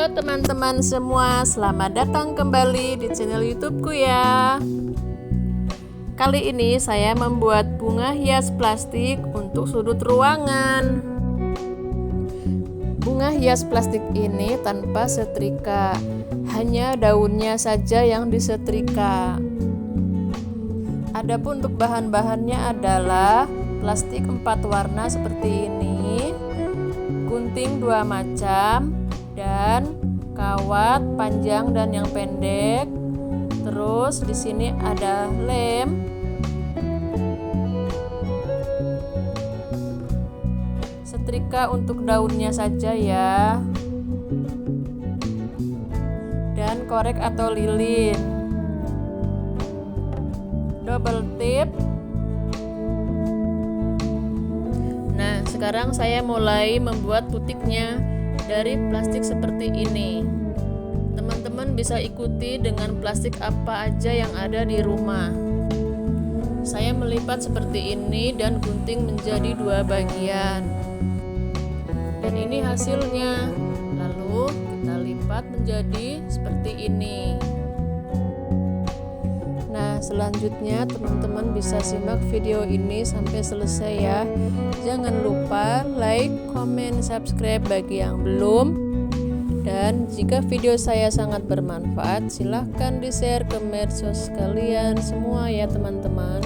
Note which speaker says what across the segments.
Speaker 1: Halo teman-teman semua, selamat datang kembali di channel YouTubeku ya. Kali ini saya membuat bunga hias plastik untuk sudut ruangan. Bunga hias plastik ini tanpa setrika, hanya daunnya saja yang disetrika. Adapun untuk bahan-bahannya adalah plastik 4 warna seperti ini, gunting 2 macam, dan kawat panjang dan yang pendek. Terus di sini ada lem, setrika untuk daunnya saja ya, dan korek atau lilin, double tip. Nah, sekarang saya mulai membuat putiknya dari plastik seperti ini. Teman-teman bisa ikuti dengan plastik apa aja yang ada di rumah. Saya melipat seperti ini dan gunting menjadi 2 bagian. Dan ini hasilnya. Lalu kita lipat menjadi seperti ini. Nah, selanjutnya teman-teman bisa simak video ini sampai selesai ya. Jangan lupa like, comment, subscribe bagi yang belum. Dan jika video saya sangat bermanfaat, silahkan di-share ke medsos kalian semua ya teman-teman.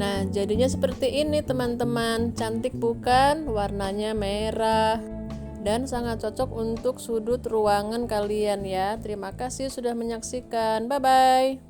Speaker 1: Nah, jadinya seperti ini teman-teman. Cantik bukan? Warnanya merah dan sangat cocok untuk sudut ruangan kalian ya. Terima kasih sudah menyaksikan. Bye bye.